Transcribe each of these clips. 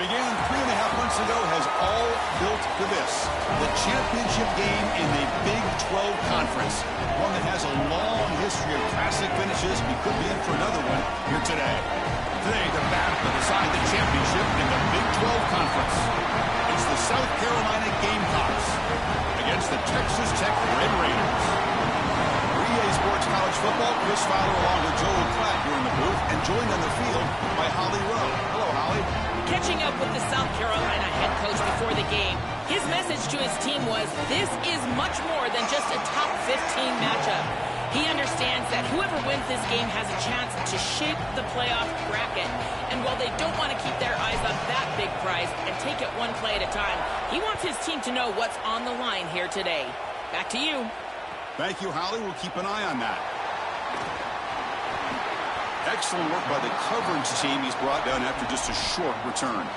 began 3.5 months ago has all built to this. The championship game in the Big 12 Conference. One that has a long history of classic finishes. We could be in for another one here today. Today, the battle to decide the championship in the Big 12 Conference. It's the South Carolina Gamecocks against the Texas Tech Red Raiders. EA Sports College Football, Chris Fowler along with Joel Klatt here in the booth, and joined on the field by Holly Rowe. Hello, Holly. Catching up with the South Carolina head coach before the game, his message to his team was, this is much more than just a top 15 matchup. He understands that whoever wins this game has a chance to shape the playoff bracket. And while they don't want to keep their eyes on that big prize and take it one play at a time, he wants his team to know what's on the line here today. Back to you. Thank you, Holly. We'll keep an eye on that. Excellent work by the coverage team he's brought down after just a short return.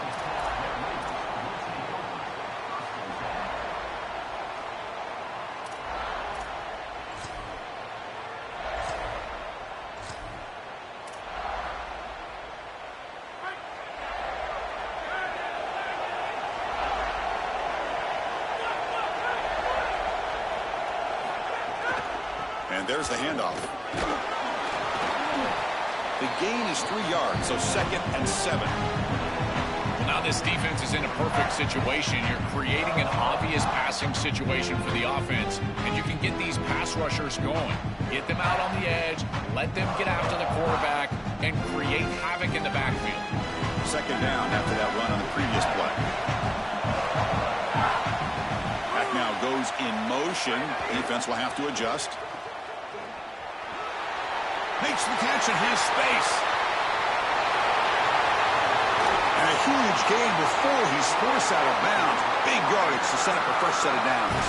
And there's the handoff. The gain is 3 yards, so 2nd and 7. Well, now this defense is in a perfect situation. You're creating an obvious passing situation for the offense, and you can get these pass rushers going. Get them out on the edge, let them get after the quarterback, and create havoc in the backfield. 2nd down after that run on the previous play. Back now goes in motion. Defense will have to adjust. Makes the catch and has space. And a huge gain before he's forced out of bounds. Big yardage to set up a fresh set of downs.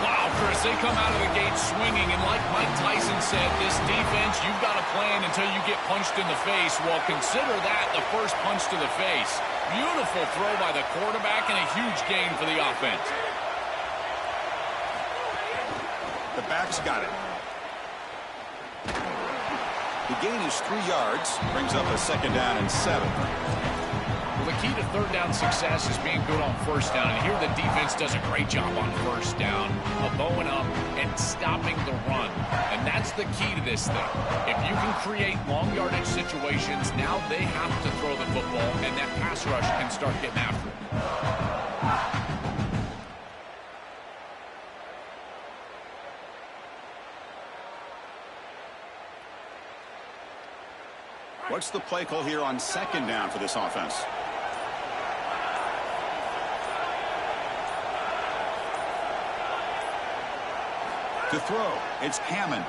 Wow, Chris, they come out of the gate swinging, and like Mike Tyson said, this defense, you've got to plan until you get punched in the face. Well, consider that the first punch to the face. Beautiful throw by the quarterback and a huge gain for the offense. The back's got it. The gain is 3 yards, brings up a 2nd down and 7. Well, the key to 3rd down success is being good on 1st down. And here the defense does a great job on 1st down of bowing up and stopping the run. And that's the key to this thing. If you can create long yardage situations, now they have to throw the football, and that pass rush can start getting after it. What's the play call here on 2nd down for this offense? To throw, it's Hammond.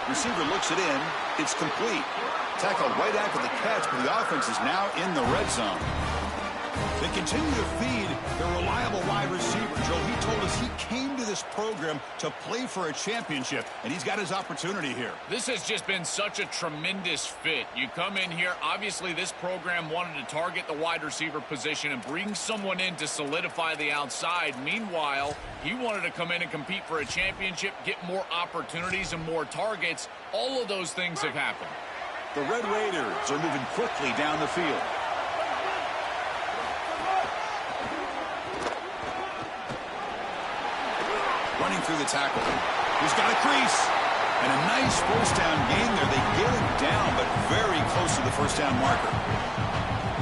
Receiver looks it in. It's complete. Tackled right after the catch, but the offense is now in the red zone. They continue to feed their reliable wide receiver. Joe, he told us he came to this program to play for a championship, and he's got his opportunity here. This has just been such a tremendous fit. You come in here, obviously this program wanted to target the wide receiver position and bring someone in to solidify the outside. Meanwhile, he wanted to come in and compete for a championship, get more opportunities and more targets. All of those things have happened. The Red Raiders are moving quickly down the field. Running through the tackle. He's got a crease. And a nice 1st down gain there. They get him down, but very close to the 1st down marker.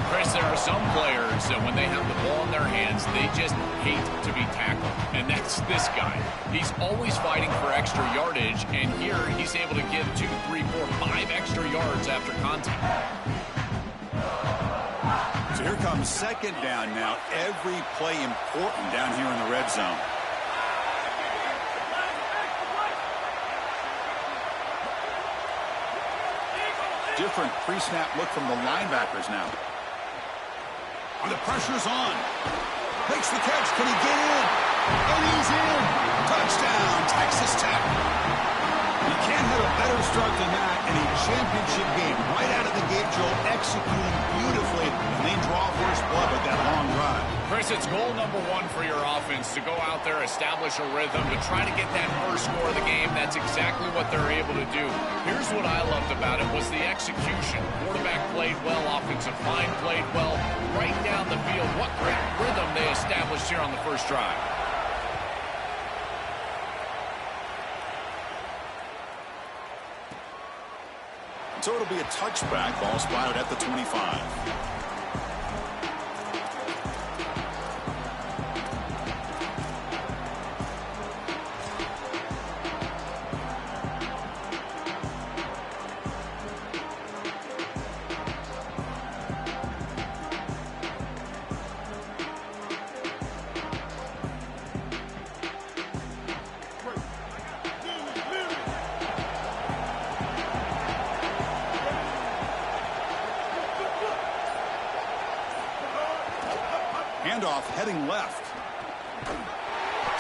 Chris, there are some players that when they have the ball in their hands, they just hate to be tackled. And that's this guy. He's always fighting for extra yardage, and here he's able to give 2, 3, 4, 5 extra yards after contact. So here comes 2nd down now. Every play important down here in the red zone. Different pre-snap look from the linebackers now. And the pressure's on. Makes the catch. Can he get in? And he's in. Touchdown, Texas Tech. You can't have a better start than that in a championship game. Right out of the gate, Joel, executing beautifully, and they draw first blood with that long drive. Chris, Chris, it's goal number one for your offense to go out there, establish a rhythm, to try to get that first score of the game. That's exactly what they're able to do. Here's what I loved about it was the execution. Quarterback played well, offensive line played well, right down the field. What great rhythm they established here on the first drive. So it'll be a touchback. Ball spotted at the 25. Handoff heading left.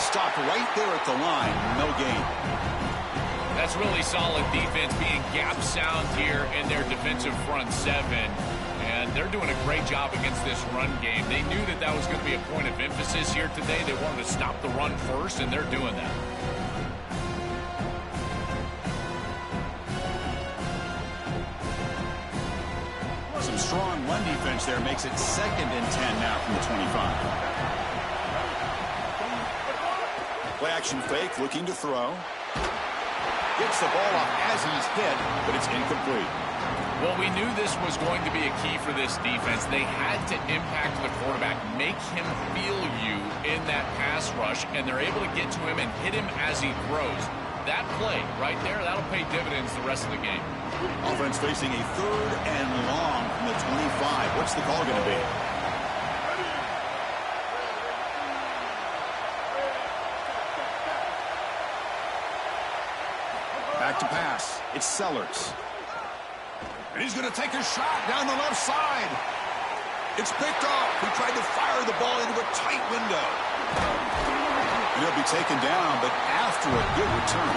Stopped right there at the line. No gain. That's really solid defense, being gap sound here in their defensive front seven. And they're doing a great job against this run game. They knew that that was going to be a point of emphasis here today. They wanted to stop the run first, and they're doing that. Some strong run defense there makes it 2nd and 10 now from the 25. Play action fake, looking to throw. Gets the ball off as he's hit, but it's incomplete. Well, we knew this was going to be a key for this defense. They had to impact the quarterback, make him feel you in that pass rush, and they're able to get to him and hit him as he throws. That play right there, that'll pay dividends the rest of the game. Offense facing a 3rd and long from the 25. What's the call going to be? Back to pass. It's Sellers. And he's going to take a shot down the left side. It's picked off. He tried to fire the ball into a tight window. And he'll be taken down, but after a good return.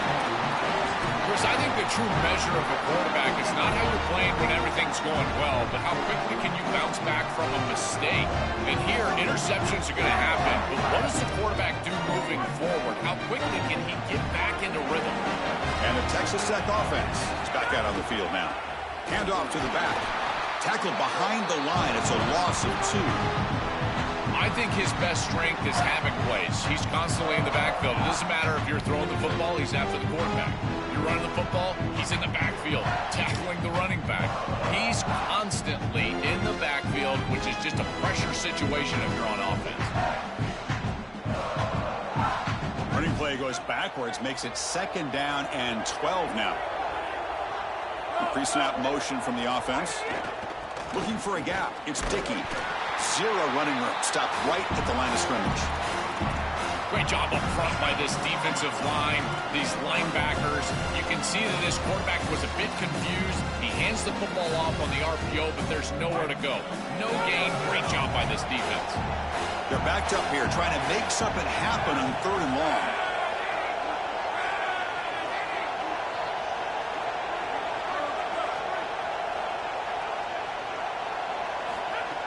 Chris, I think the true measure of a quarterback is not how you're playing when everything's going well, but how quickly can you bounce back from a mistake. And here, interceptions are going to happen, but what does the quarterback do moving forward? How quickly can he get back into rhythm? And the Texas Tech offense is back out on the field now. Handoff to the back. Tackled behind the line. It's a loss of 2. I think his best strength is having plays. He's constantly in the backfield. It doesn't matter if you're throwing the football, he's after the quarterback. You're running the football, he's in the backfield, tackling the running back. He's constantly in the backfield, which is just a pressure situation if you're on offense. Running play goes backwards, makes it 2nd down and 12 now. Pre-snap motion from the offense. Looking for a gap. It's Dickey. 0 running room. Stopped right at the line of scrimmage. Great job up front by this defensive line, these linebackers. You can see that this quarterback was a bit confused. He hands the football off on the RPO, but there's nowhere to go. No gain. Great job by this defense. They're backed up here, trying to make something happen on 3rd and long.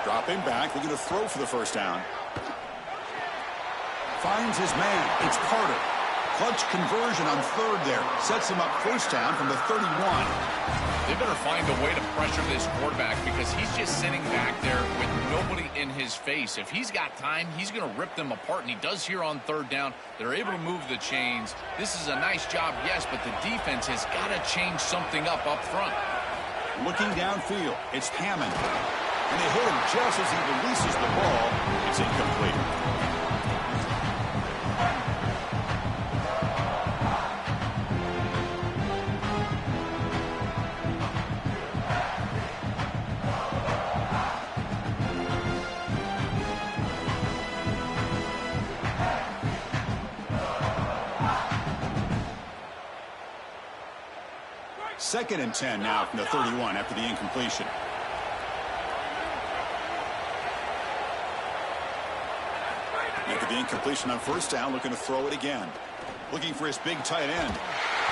Dropping back, looking to throw for the first down. Finds his man. It's Carter. Clutch conversion on 3rd there. Sets him up first down from the 31. They better find a way to pressure this quarterback because he's just sitting back there with nobody in his face. If he's got time, he's going to rip them apart, and he does here on 3rd down. They're able to move the chains. This is a nice job, yes, but the defense has got to change something up front. Looking downfield, it's Hammond. And they hit him just as he releases the ball. It's incomplete. Second and 10 now from the 31 after the incompletion. After the incompletion on first down, looking to throw it again. Looking for his big tight end.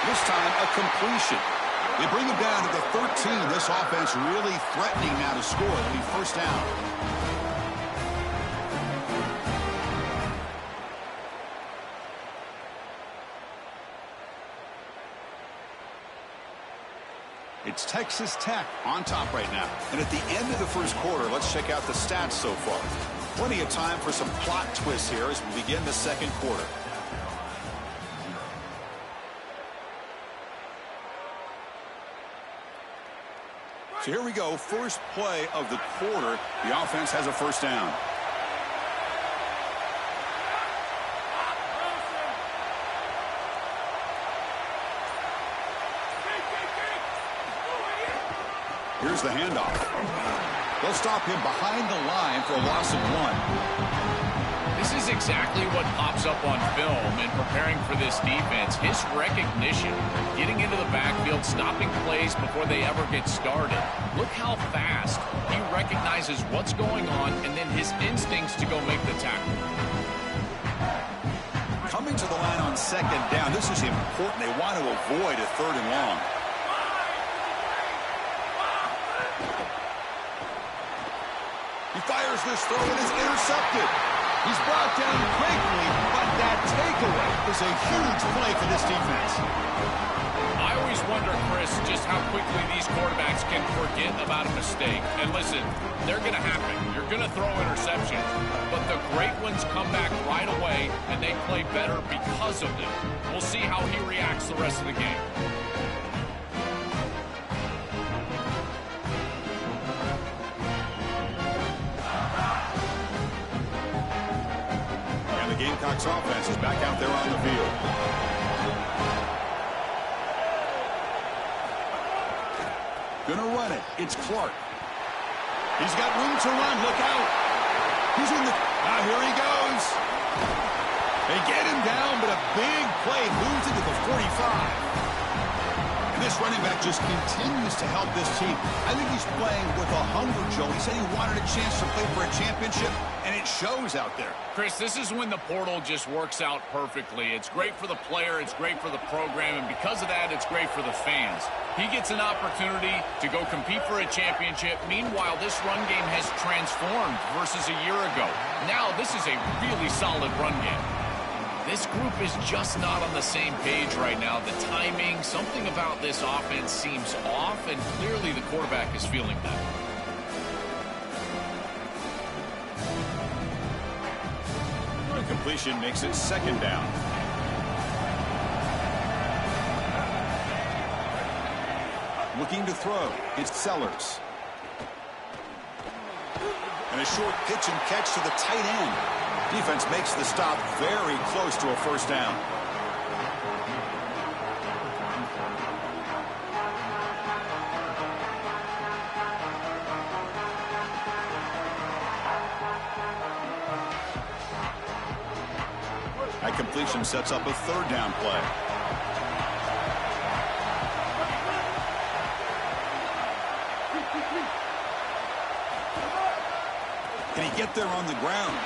This time, a completion. They bring him down to the 13. This offense really threatening now to score. It'll be first down. It's Texas Tech on top right now. And at the end of the first quarter, let's check out the stats so far. Plenty of time for some plot twists here as we begin the second quarter. So here we go, first play of the quarter. The offense has a first down. Here's the handoff. They'll stop him behind the line for a loss of 1. This is exactly what pops up on film in preparing for this defense. His recognition, getting into the backfield, stopping plays before they ever get started. Look how fast he recognizes what's going on and then his instincts to go make the tackle. Coming to the line on second down, this is important. They want to avoid a 3rd and long. He fires this throw and is intercepted. He's brought down quickly, but that takeaway is a huge play for this defense. I always wonder, Chris, just how quickly these quarterbacks can forget about a mistake. And listen, they're going to happen. You're going to throw interceptions, but the great ones come back right away, and they play better because of them. We'll see how he reacts the rest of the game. Gamecocks offense is back out there on the field. Gonna run it. It's Clark. He's got room to run. Look out. He's in the... here he goes. They get him down, but a big play moves into the 45. And this running back just continues to help this team. I think he's playing with a hunger, Joe. He said he wanted a chance to play for a championship, and it shows out there. Chris, this is when the portal just works out perfectly. It's great for the player, it's great for the program, and because of that, it's great for the fans. He gets an opportunity to go compete for a championship. Meanwhile, this run game has transformed versus a year ago. Now, this is a really solid run game. This group is just not on the same page right now. The timing, something about this offense seems off, and clearly the quarterback is feeling that. Completion makes it 2nd down. Looking to throw. It's Sellers. And a short pitch and catch to the tight end. Defense makes the stop very close to a first down. That completion sets up a 3rd down play. Can he get there on the ground?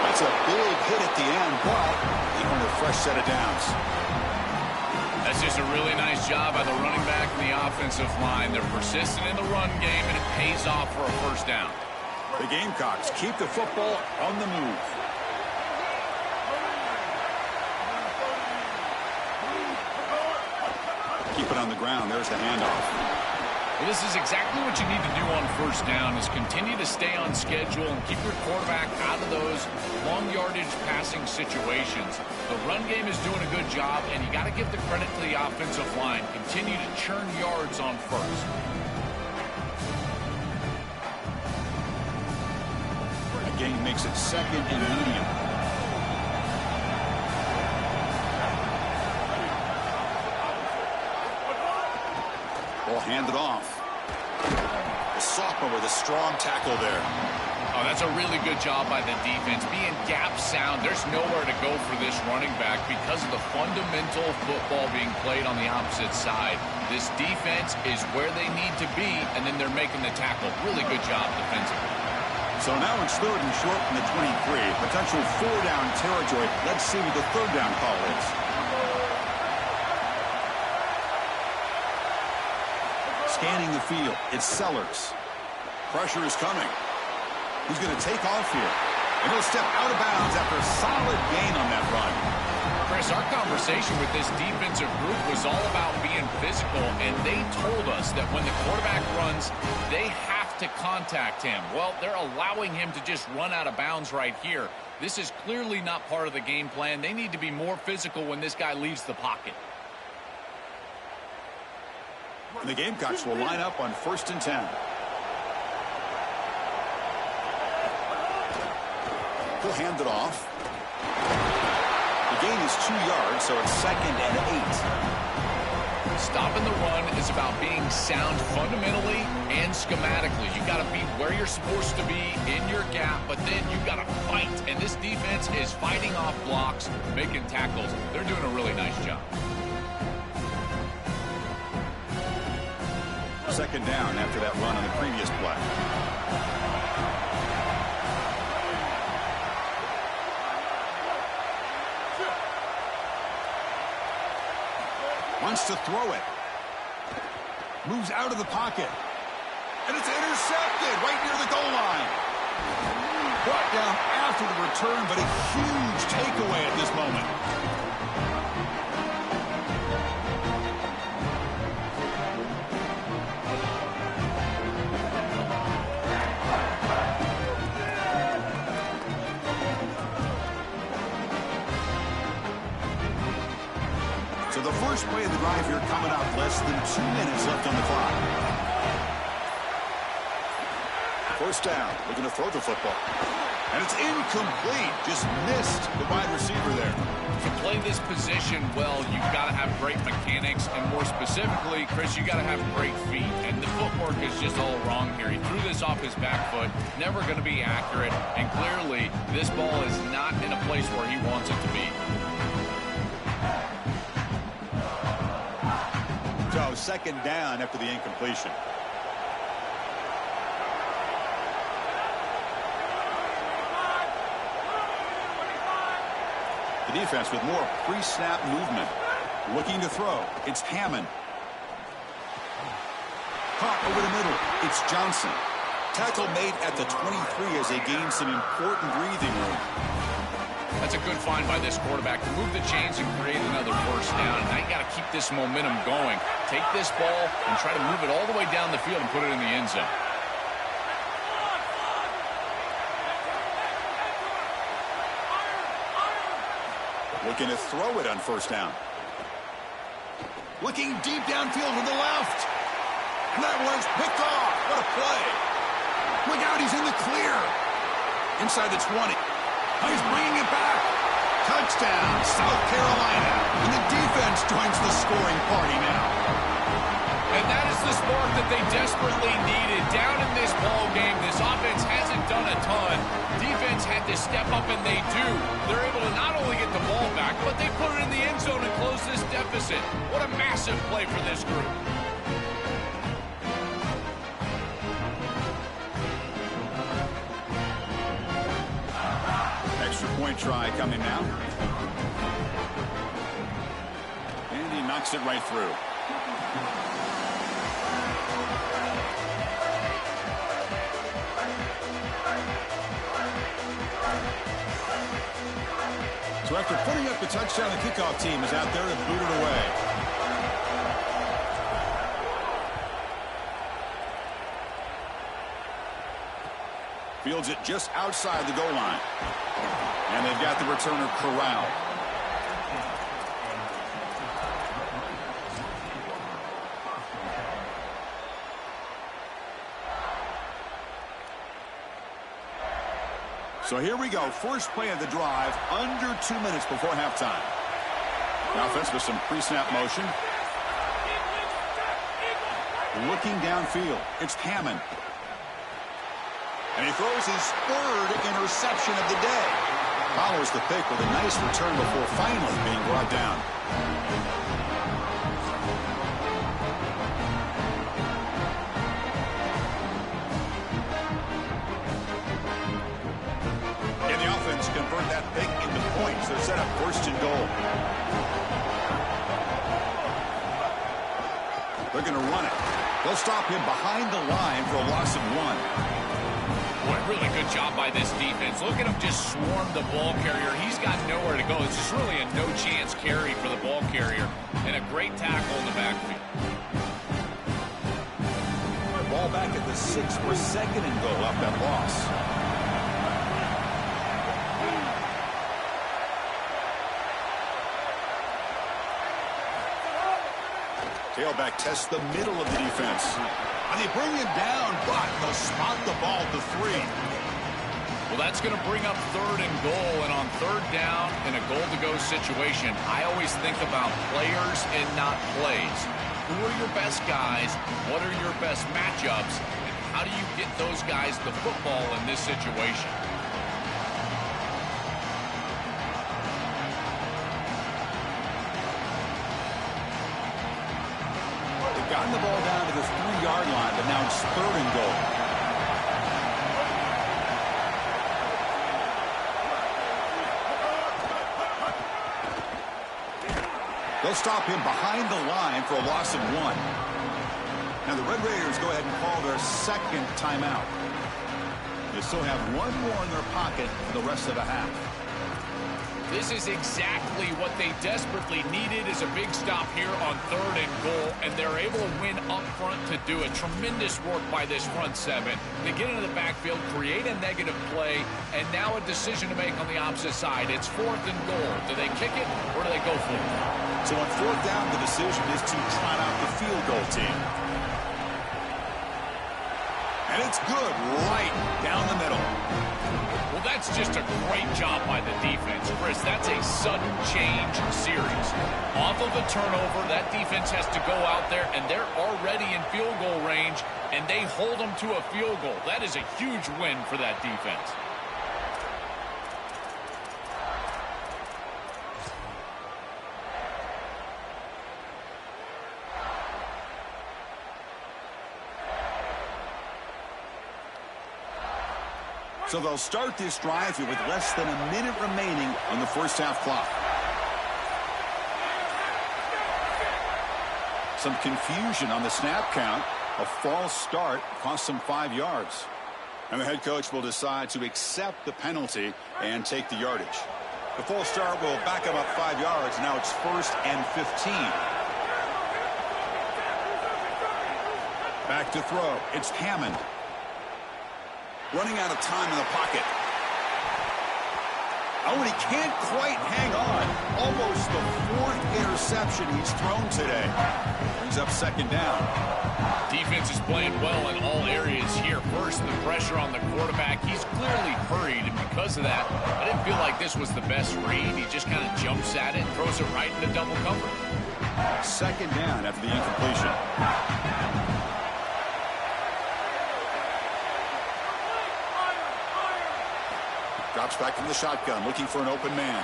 That's a big hit at the end, but he earned a fresh set of downs. That's just a really nice job by the running back and the offensive line. They're persistent in the run game, and it pays off for a first down. The Gamecocks keep the football on the move. Keep it on the ground. There's the handoff. Well, this is exactly what you need to do on first down, is continue to stay on schedule and keep your quarterback out of those long yardage passing situations. The run game is doing a good job, and you got to give the credit to the offensive line. Continue to churn yards on first. The game makes it 2nd and medium. Ball handed off. The sophomore with a strong tackle there. Oh, that's a really good job by the defense. Being gap sound, there's nowhere to go for this running back because of the fundamental football being played on the opposite side. This defense is where they need to be, and then they're making the tackle. Really good job defensively. So now it's 3rd and short from the 23. Potential 4-down territory. Let's see what the 3rd down call is. Scanning the field, it's Sellers. Pressure is coming. He's going to take off here. And he'll step out of bounds after a solid gain on that run. Chris, our conversation with this defensive group was all about being physical, and they told us that when the quarterback runs, they have to contact him. Well, they're allowing him to just run out of bounds right here. This is clearly not part of the game plan. They need to be more physical when this guy leaves the pocket. And the Gamecocks will line up on 1st and 10. He'll hand it off. The gain is 2 yards, so it's 2nd and 8. Stopping the run is about being sound fundamentally and schematically. You got to be where you're supposed to be in your gap, but then you got to fight. And this defense is fighting off blocks, making tackles. They're doing a really nice job. 2nd down after that run on the previous play. Wants to throw it. Moves out of the pocket. And it's intercepted right near the goal line. Brought down after the return, but a huge takeaway at this moment. So the first play of the drive here coming up, less than 2 minutes left on the clock. 1st down, looking to throw the football. And it's incomplete. Just missed the wide receiver there. To play this position well, you've got to have great mechanics, and more specifically, Chris, you got to have great feet. And the footwork is just all wrong here. He threw this off his back foot, never going to be accurate, and clearly this ball is not in a place where he wants it to be. So 2nd down after the incompletion. The defense with more pre-snap movement. Looking to throw. It's Hammond. Caught over the middle. It's Johnson. Tackle made at the 23 as they gain some important breathing room. That's a good find by this quarterback to move the chains and create another 1st down. Now you got to keep this momentum going. Take this ball and try to move it all the way down the field and put it in the end zone. Looking to throw it on 1st down. Looking deep downfield to the left. And that one's picked off. What a play. Look out, he's in the clear. Inside the 20. He's bringing it back. Touchdown, South Carolina. And the defense joins the scoring party now. And that is the spark that they desperately needed. Down in this ball game, this offense hasn't done a ton. Defense had to step up, and they do. They're able to not only get the ball back, but they put it in the end zone and close this deficit. What a massive play for this group. Extra point try coming now. And he knocks it right through. So after putting up the touchdown, the kickoff team is out there to boot it away. Fields it just outside the goal line. And they've got the returner corralled. So here we go. First play of the drive, under 2 minutes before halftime. The offense with some pre-snap motion. Looking downfield. It's Hammond. And he throws his 3rd interception of the day. Follows the pick with a nice return before finally being brought down. And the offense convert that pick into points. They're set up 1st and goal. They're going to run it. They'll stop him behind the line for a loss of 1. Boy, really good job by this defense. Look at him just swarm the ball carrier. He's got nowhere to go. It's just really a no-chance carry for the ball carrier. And a great tackle in the backfield. Ball back at the 6 for 2nd and goal off that loss. Tailback tests the middle of the defense. And they bring him down, but they'll spot the ball at the 3. Well, that's going to bring up 3rd and goal. And on 3rd down in a goal-to-go situation, I always think about players and not plays. Who are your best guys? What are your best matchups? And how do you get those guys the football in this situation? They've gotten the ball down to the 3-yard line, but now it's 3rd and goal. They'll stop him behind the line for a loss of 1. Now the Red Raiders go ahead and call their 2nd timeout. They still have 1 more in their pocket for the rest of the half. This is exactly what they desperately needed, is a big stop here on 3rd and goal, and they're able to win up front to do it. Tremendous work by this front 7. They get into the backfield, create a negative play, and now a decision to make on the opposite side. It's 4th and goal. Do they kick it or do they go for it? So on 4th down, the decision is to trot out the field goal team. And it's good right down the middle. Well, that's just a great job by the defense, Chris. That's a sudden change series. Off of a turnover, that defense has to go out there, and they're already in field goal range, and they hold them to a field goal. That is a huge win for that defense. So they'll start this drive here with less than a minute remaining on the first half clock. Some confusion on the snap count. A false start cost them 5 yards. And the head coach will decide to accept the penalty and take the yardage. The false start will back him up 5 yards. Now it's 1st and 15. Back to throw. It's Hammond. Running out of time in the pocket. Oh, and he can't quite hang on. Almost the 4th interception he's thrown today. Brings up 2nd down. Defense is playing well in all areas here. First, the pressure on the quarterback. He's clearly hurried, and because of that, I didn't feel like this was the best read. He just kind of jumps at it and throws it right into double cover. 2nd down after the incompletion. Drops back from the shotgun, looking for an open man.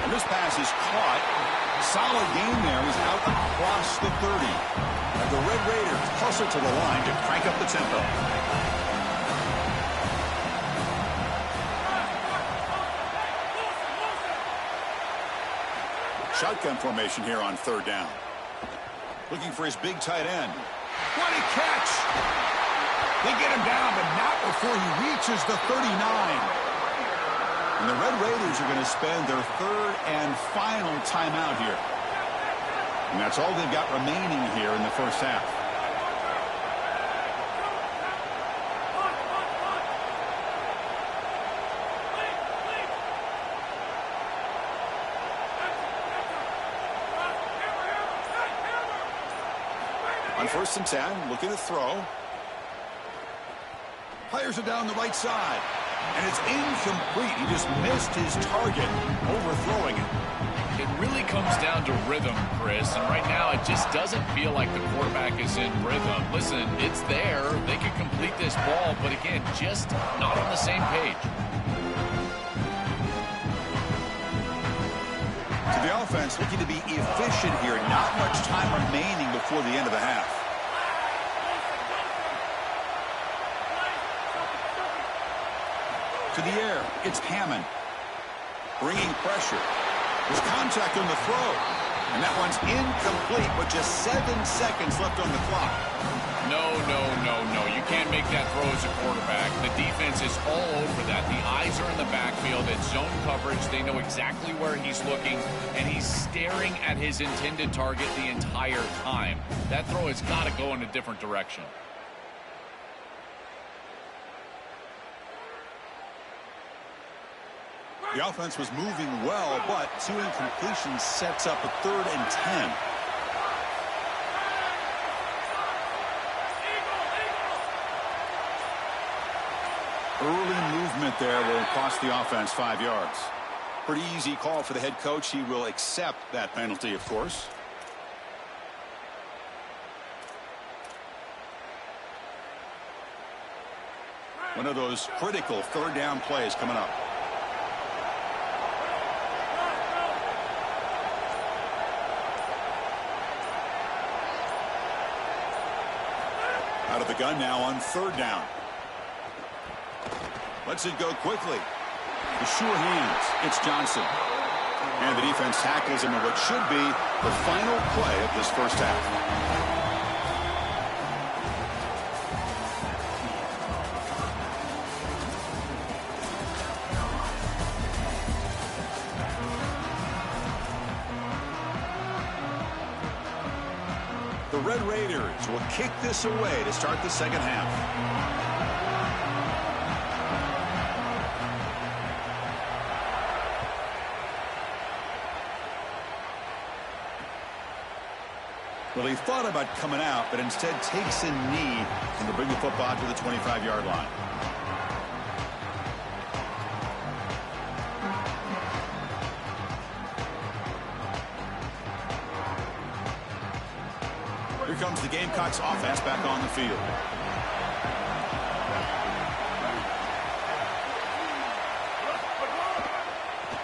And this pass is caught. Solid gain there. He's out across the 30. And the Red Raiders hustle to the line to crank up the tempo. Shotgun formation here on 3rd down. Looking for his big tight end. What a catch! They get him down, but not before he reaches the 39. And the Red Raiders are going to spend their 3rd and final timeout here. And that's all they've got remaining here in the first half. On 1st and 10, looking to throw. Fires it down the right side. And it's incomplete. He just missed his target, overthrowing it. It really comes down to rhythm, Chris. And right now, it just doesn't feel like the quarterback is in rhythm. Listen, it's there. They can complete this ball, but again, just not on the same page. To the offense, looking to be efficient here. Not much time remaining before the end of the half. To the air, it's Hammond. Bringing pressure. There's contact on the throw. And that one's incomplete with just 7 seconds left on the clock. No. You can't make that throw as a quarterback. The all over that. The eyes are in the backfield. It's zone coverage. They know exactly where he's looking, and he's staring at his intended target the entire time. That throw has got to go in a different direction. The offense was moving well, but 2 incompletions sets up a 3rd and 10. Early movement there will cost the offense 5 yards. Pretty easy call for the head coach. He will accept that penalty, of course. One of those critical 3rd down plays coming up. Out of the gun now on 3rd down. Lets it go quickly. The sure hands. It's Johnson. And the defense tackles him in what should be the final play of this first half. The Red Raiders will kick this away to start the second half. Well, he thought about coming out, but instead takes a knee and to bring the football to the 25-yard line. Here comes the Gamecocks offense back on the field.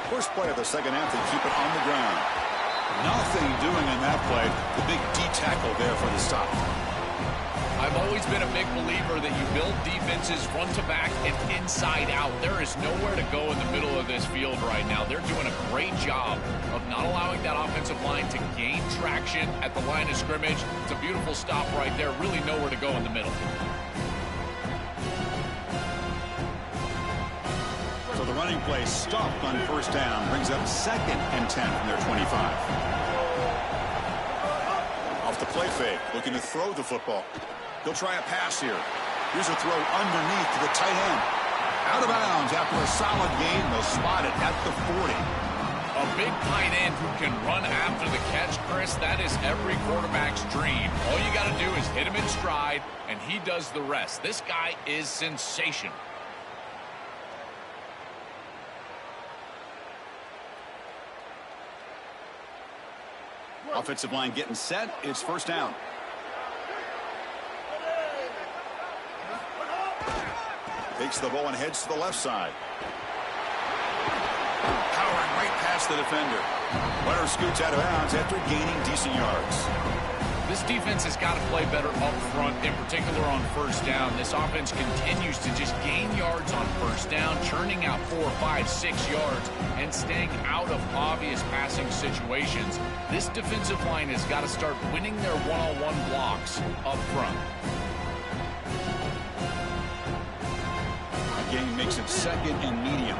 First play of the second half, they keep it on the ground. Nothing doing in that play. The big D tackle there for the stop. I've always been a big believer that you build defenses front to back and inside out. There is nowhere to go in the middle of this field right now. They're doing a great job of not allowing that offensive line to gain traction at the line of scrimmage. It's a beautiful stop right there. Really nowhere to go in the middle. So the running play stopped on 1st down. Brings up 2nd and 10 from their 25. Off the play fake. Looking to throw the football. He'll try a pass here. Here's a throw underneath to the tight end. Out of bounds after a solid gain. They'll spot it at the 40. A big tight end who can run after the catch, Chris, that is every quarterback's dream. All you got to do is hit him in stride, and he does the rest. This guy is sensational. Offensive line getting set. It's 1st down. Takes the ball and heads to the left side. Powering right past the defender. Runner scoots out of bounds after gaining decent yards. This defense has got to play better up front, in particular on 1st down. This offense continues to just gain yards on 1st down, churning out 4, 5, 6 yards, and staying out of obvious passing situations. This defensive line has got to start winning their one-on-one blocks up front. Game makes it 2nd and medium.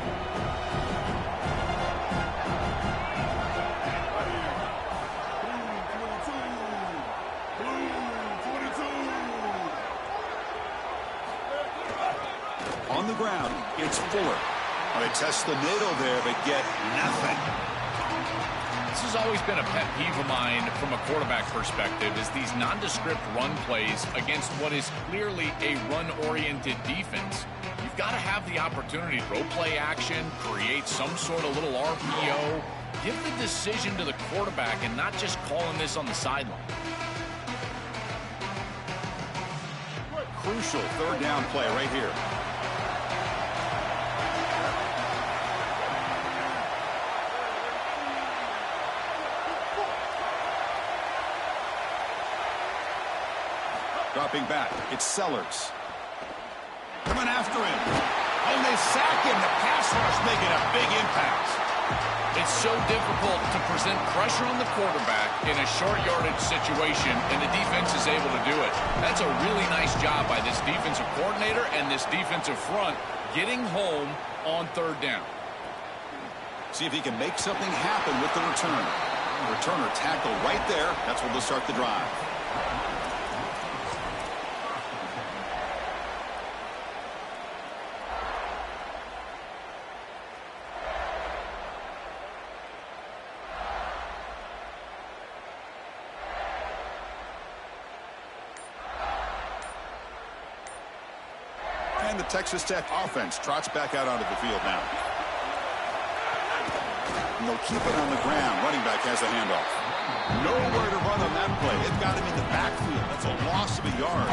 On the ground, it's Fuller. Well, they test the middle there, but get nothing. This has always been a pet peeve of mine from a quarterback perspective, is these nondescript run plays against what is clearly a run-oriented defense. You've got to have the opportunity to throw play action, create some sort of little RPO, give the decision to the quarterback and not just calling this on the sideline. Crucial 3rd down play right here. Dropping back, it's Sellers. Coming after him. Oh, they sack him. The pass rush making a big impact. It's so difficult to present pressure on the quarterback in a short yardage situation, and the defense is able to do it. That's a really nice job by this defensive coordinator and this defensive front, getting home on third down. See if he can make something happen with the return. Returner tackle right there. That's where they'll start the drive. And the Texas Tech offense trots back out onto the field now. And they'll keep it on the ground. Running back has the handoff. Nowhere to run on that play. They've got him in the backfield. That's a loss of a yard.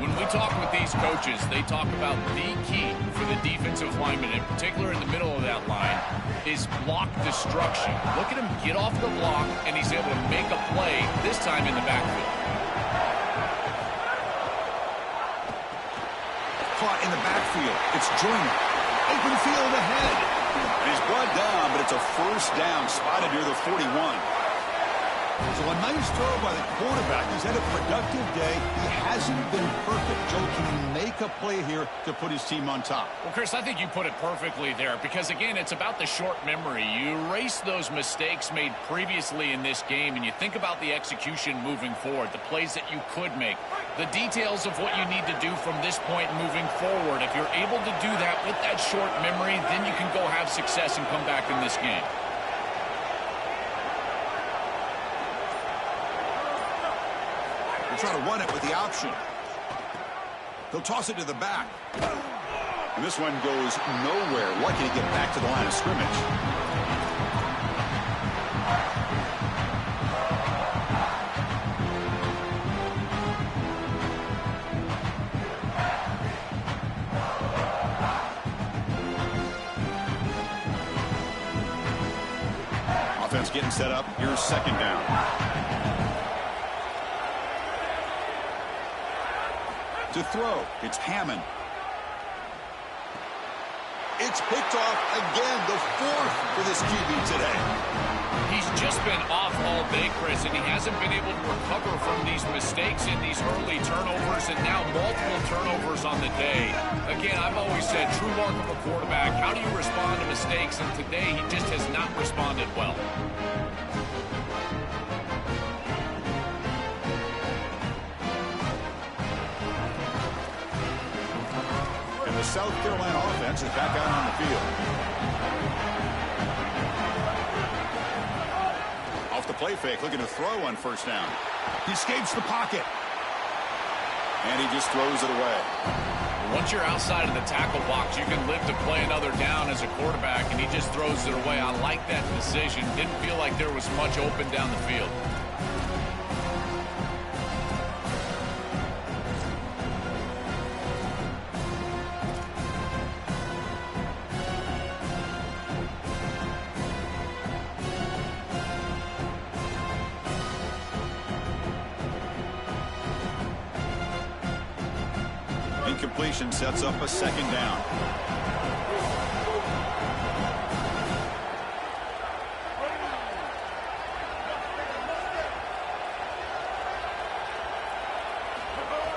When we talk with these coaches, they talk about the key for the defensive lineman, in particular in the middle of that line, is block destruction. Look at him get off the block, and he's able to make a play, this time in the backfield. Caught in the backfield. It's Joyner. Open field ahead. And he's brought down, but it's a first down, spotted near the 41. So a nice throw by the quarterback. He's had a productive day. He hasn't been perfect. Joe, can he make a play here to put his team on top? Well, Chris, I think you put it perfectly there because, again, it's about the short memory. You erase those mistakes made previously in this game, and you think about the execution moving forward, the plays that you could make, the details of what you need to do from this point moving forward. If you're able to do that with that short memory, then you can go have success and come back in this game. Try to run it with the option. He'll toss it to the back. And this one goes nowhere. Lucky to get back to the line of scrimmage. Offense getting set up. Here's second down. To throw, it's Hammond. It's picked off again, the fourth for this QB today. He's just been off all day, Chris, and he hasn't been able to recover from these mistakes in these early turnovers, and now multiple turnovers on the day. Again, I've always said, true mark of a quarterback, how do you respond to mistakes? And today, he just has not responded well. The South Carolina offense is back out on the field. Off the play fake, looking to throw on first down. He escapes the pocket. And he just throws it away. Once you're outside of the tackle box, you can live to play another down as a quarterback, and he just throws it away. I like that decision. Didn't feel like there was much open down the field. Incompletion sets up a second down.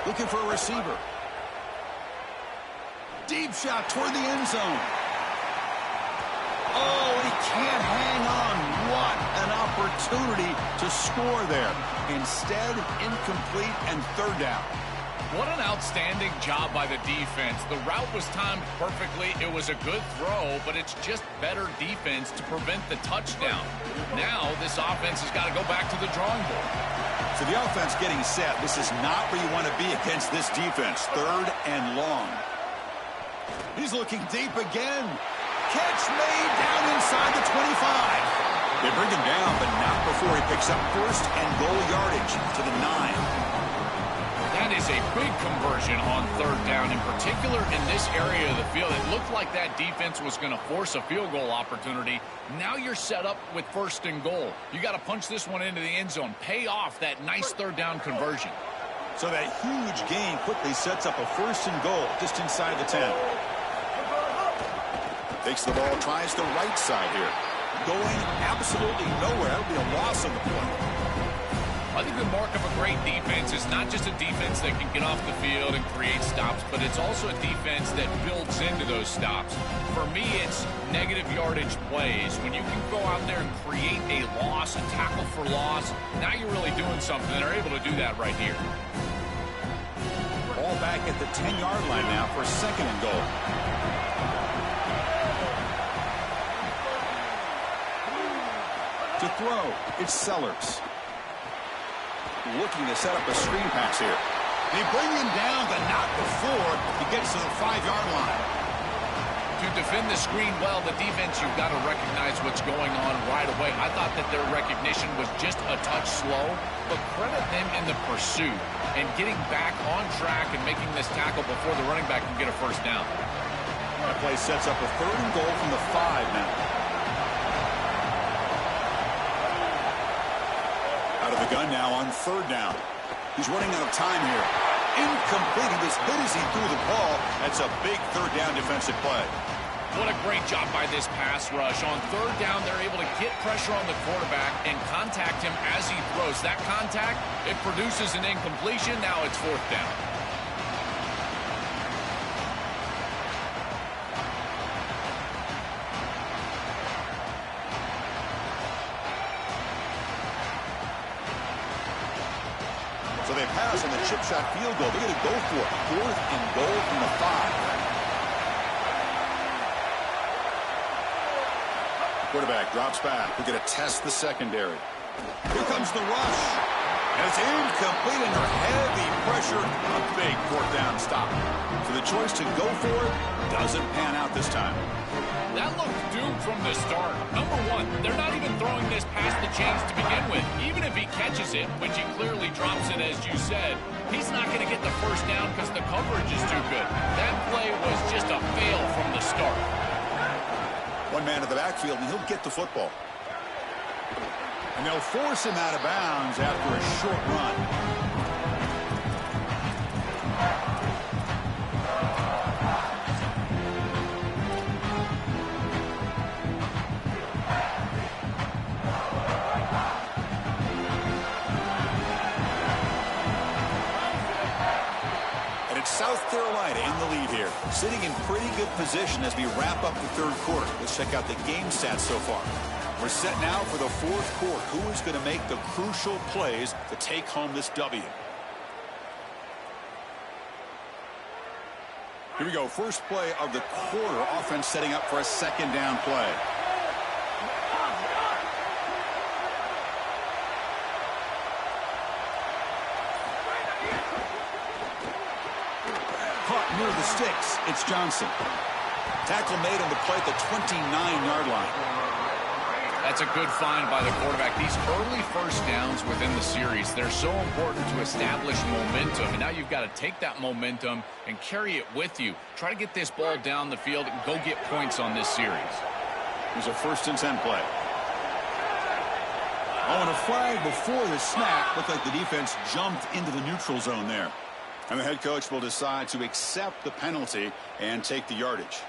Looking for a receiver. Deep shot toward the end zone. Oh, he can't hang on. What an opportunity to score there. Instead, incomplete and third down. What an outstanding job by the defense. The route was timed perfectly. It was a good throw, but it's just better defense to prevent the touchdown. Now, this offense has got to go back to the drawing board. So the offense getting set. This is not where you want to be against this defense. Third and long. He's looking deep again. Catch made down inside the 25. They bring him down, but not before he picks up first and goal yardage to the 9. That is a big conversion on third down, in particular in this area of the field. It looked like that defense was going to force a field goal opportunity. Now you're set up with first and goal. You got to punch this one into the end zone. Pay off that nice third down conversion. So that huge gain quickly sets up a first and goal just inside the 10. Takes the ball, tries the right side here. Going absolutely nowhere. It'll be a loss on the play. I think the mark of a great defense is not just a defense that can get off the field and create stops, but it's also a defense that builds into those stops. For me, it's negative yardage plays. When you can go out there and create a loss, a tackle for loss, now you're really doing something. They're able to do that right here. Ball back at the 10-yard line now for 2nd and goal. To throw, it's Sellers. Looking to set up a screen pass here. They bring him down, but not before he gets to the 5-yard line. To defend the screen well, the defense, you've got to recognize what's going on right away. I thought that their recognition was just a touch slow, but credit them in the pursuit and getting back on track and making this tackle before the running back can get a first down. That play sets up a 3rd and goal from the 5 now. Out of the gun now on 3rd down. He's running out of time here. Incomplete. He was hit as he threw the ball. That's a big 3rd down defensive play. What a great job by this pass rush. On 3rd down, they're able to get pressure on the quarterback and contact him as he throws. That contact, it produces an incompletion. Now it's 4th down. So they pass on the chip shot field goal. They're going to go for it. 4th and goal from the 5. Quarterback drops back. We're going to test the secondary. Here comes the rush. And it's incomplete under heavy pressure. A big 4th down stop. So the choice to go for it doesn't pan out this time. That looked doomed from the start. Number one, they're not even throwing this past the chains to begin with. Even if he catches it, which he clearly drops it as you said, he's not going to get the first down because the coverage is too good. That play was just a fail from the start. One man in the backfield, and he'll get the football. And they'll force him out of bounds after a short run. South Carolina in the lead here, sitting in pretty good position as we wrap up the 3rd quarter. Let's check out the game stats so far. We're set now for the 4th quarter. Who is going to make the crucial plays to take home this W? Here we go. First play of the quarter. Offense setting up for a 2nd down play. Near the sticks, it's Johnson. Tackle made on the play at the 29-yard line. That's a good find by the quarterback. These early first downs within the series, they're so important to establish momentum. And now you've got to take that momentum and carry it with you. Try to get this ball down the field and go get points on this series. Here's a 1st and 10 play. Oh, and a flag before the snap. Looked like the defense jumped into the neutral zone there. And the head coach will decide to accept the penalty and take the yardage.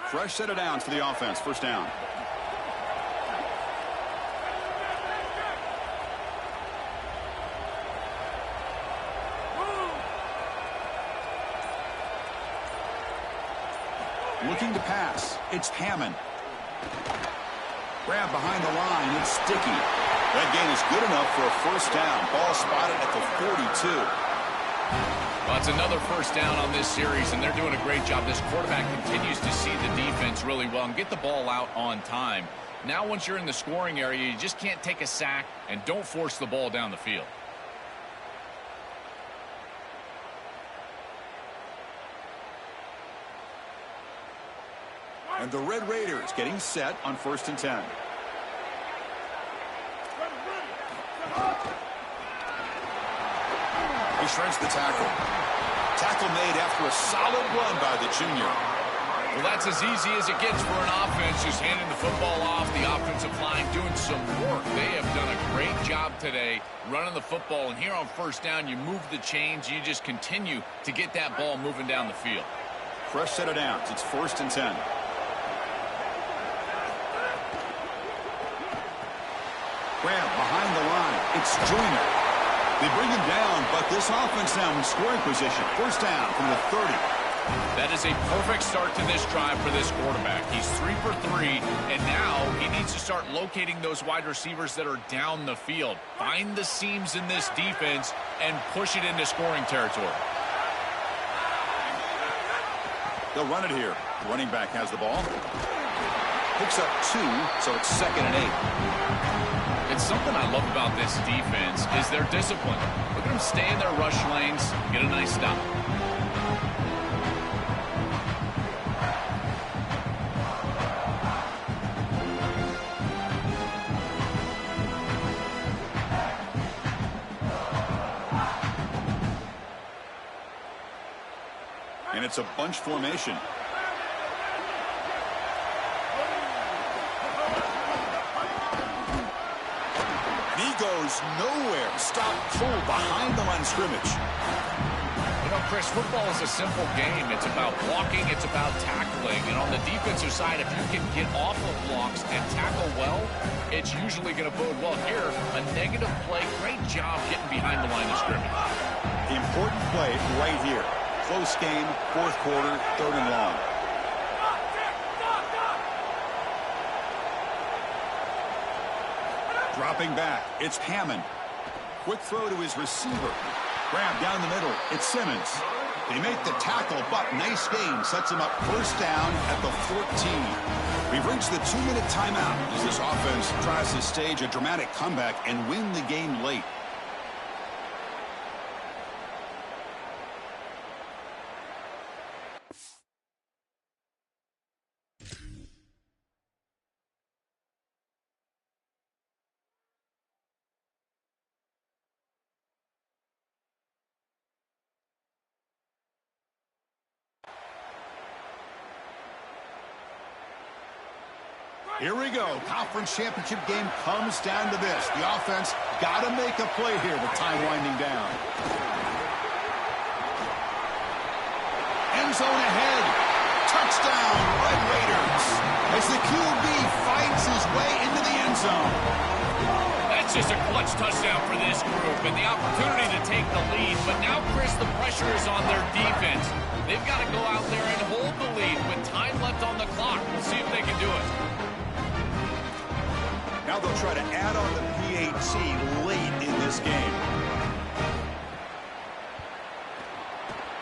Fresh set of downs for the offense. 1st down. Looking to pass. It's Hammond. Grab behind the line. It's Sticky. That gain is good enough for a 1st down. Ball spotted at the 42. Well, it's another 1st down on this series, and they're doing a great job. This quarterback continues to see the defense really well and get the ball out on time. Now, once you're in the scoring area, you just can't take a sack and don't force the ball down the field. And the Red Raiders getting set on 1st and 10. He shreds the tackle. Tackle made after a solid run by the junior. Well, that's as easy as it gets for an offense, just handing the football off. The offensive line doing some work. They have done a great job today running the football. And here on 1st down, you move the chains. You just continue to get that ball moving down the field. Fresh set of downs. It's 1st and 10. Grab behind the line. It's Joyner. They bring him down, but this offense now in scoring position. First down from the 30. That is a perfect start to this drive for this quarterback. He's 3 for 3, and now he needs to start locating those wide receivers that are down the field. Find the seams in this defense and push it into scoring territory. They'll run it here. The running back has the ball. Picks up 2, so it's 2nd and 8. It's something I love about this defense is their discipline. Look at them stay in their rush lanes, get a nice stop. And it's a bunch formation. He goes nowhere. Stop full behind the line of scrimmage. You know, Chris, football is a simple game. It's about blocking. It's about tackling. And on the defensive side, if you can get off of blocks and tackle well, it's usually going to bode well. Here, a negative play. Great job getting behind the line of scrimmage. The important play right here. Close game, 4th quarter, 3rd and long. Dropping back, it's Hammond. Quick throw to his receiver. Grab down the middle, it's Simmons. They make the tackle, but nice game. Sets him up first down at the 14. We've reached the 2-minute timeout as this offense tries to stage a dramatic comeback and win the game late. Here we go. Conference championship game comes down to this. The offense got to make a play here with time winding down. End zone ahead. Touchdown, Red Raiders. As the QB fights his way into the end zone. That's just a clutch touchdown for this group and the opportunity to take the lead. But now, Chris, the pressure is on their defense. They've got to go out there and hold the lead with time left on the clock. We'll see if they can do it. Now they'll try to add on the PAT late in this game.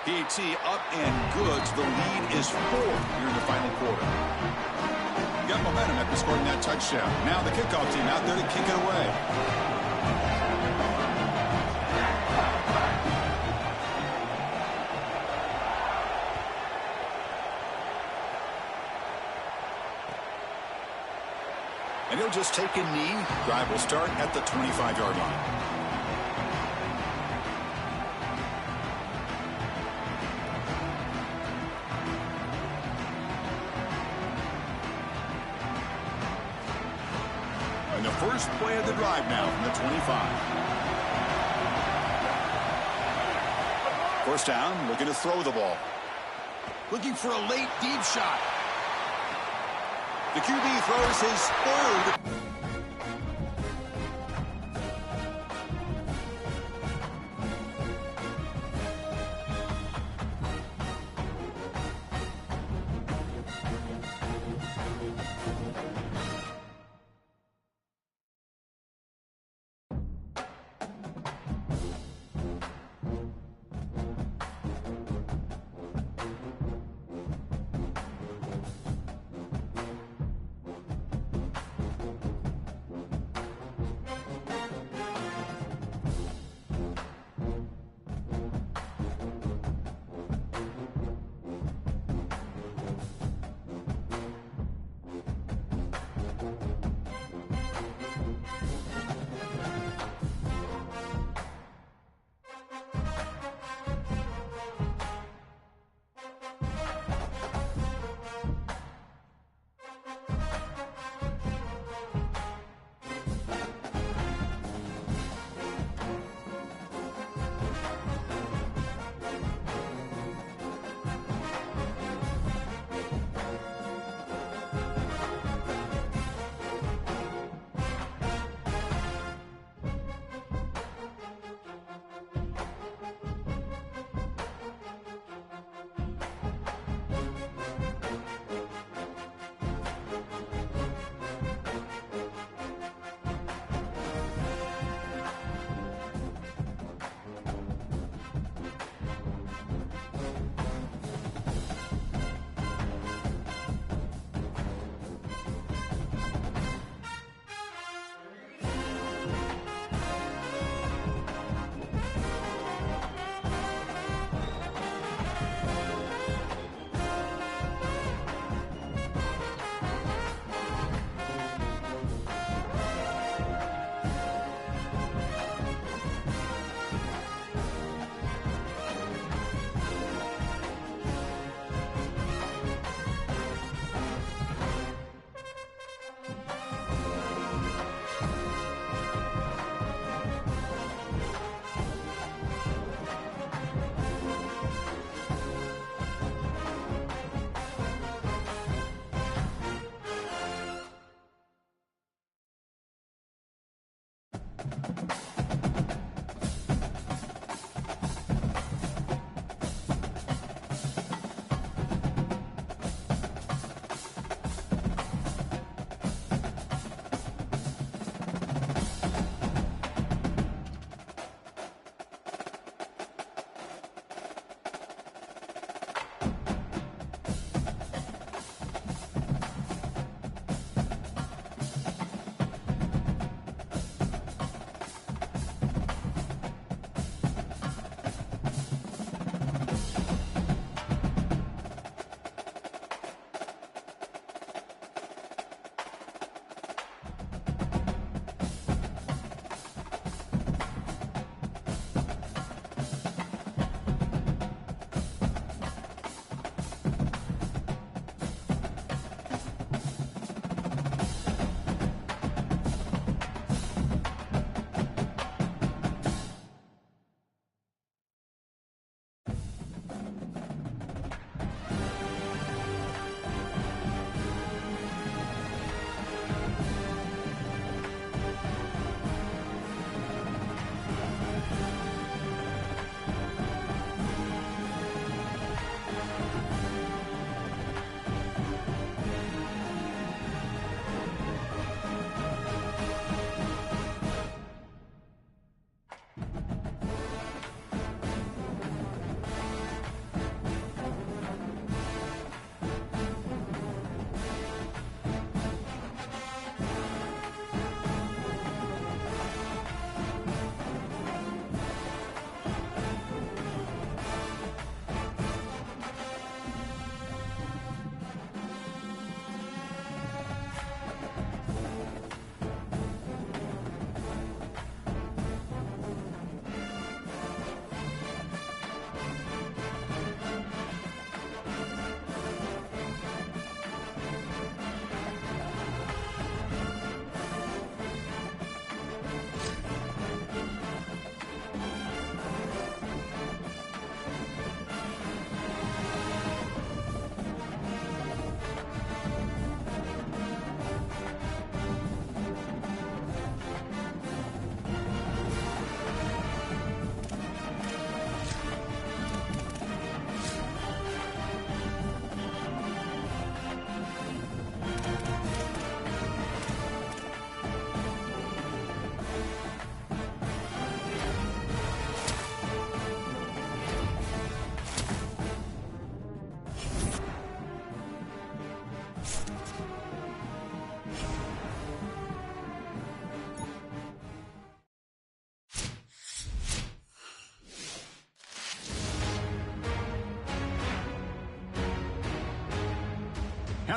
PAT up and good. The lead is 4 here in the final quarter. Got momentum after scoring that touchdown. Now the kickoff team out there to kick it away. And he'll just take a knee. Drive will start at the 25-yard line. And the first play of the drive now from the 25. First down, looking to throw the ball. Looking for a late deep shot. The QB throws his 3rd.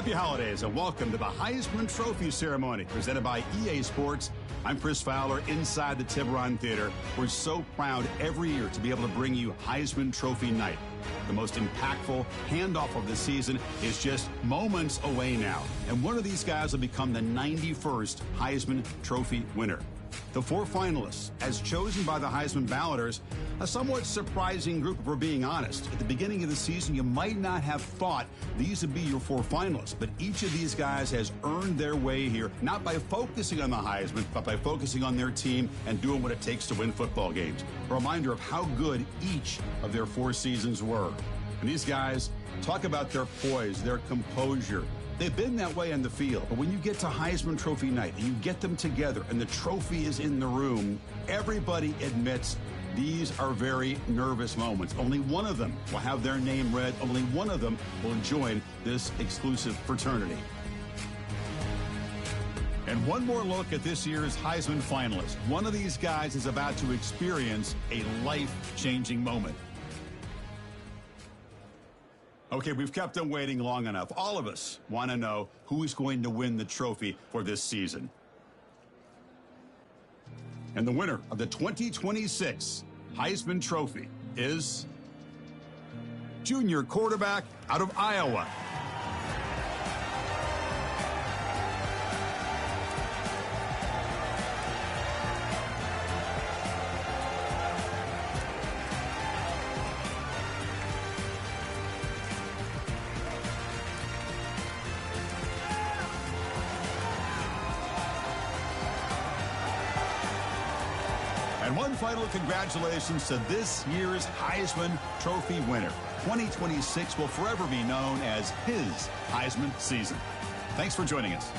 Happy holidays and welcome to the Heisman Trophy ceremony presented by EA Sports. I'm Chris Fowler inside the Tiburon Theater. We're so proud every year to be able to bring you Heisman Trophy night. The most impactful handoff of the season is just moments away now. And one of these guys will become the 91st Heisman Trophy winner. The 4 finalists, as chosen by the Heisman balloters, a somewhat surprising group if we're being honest. At the beginning of the season, you might not have thought these would be your 4 finalists, but each of these guys has earned their way here, not by focusing on the Heisman, but by focusing on their team and doing what it takes to win football games. A reminder of how good each of their 4 seasons were. And these guys talk about their poise, their composure. They've been that way on the field, but when you get to Heisman Trophy night and you get them together and the trophy is in the room, everybody admits these are very nervous moments. Only one of them will have their name read. Only one of them will join this exclusive fraternity. And one more look at this year's Heisman finalists. One of these guys is about to experience a life-changing moment. Okay, we've kept them waiting long enough. All of us want to know who is going to win the trophy for this season. And the winner of the 2026 Heisman Trophy is junior quarterback out of Iowa. And one final congratulations to this year's Heisman Trophy winner. 2026 will forever be known as his Heisman season. Thanks for joining us.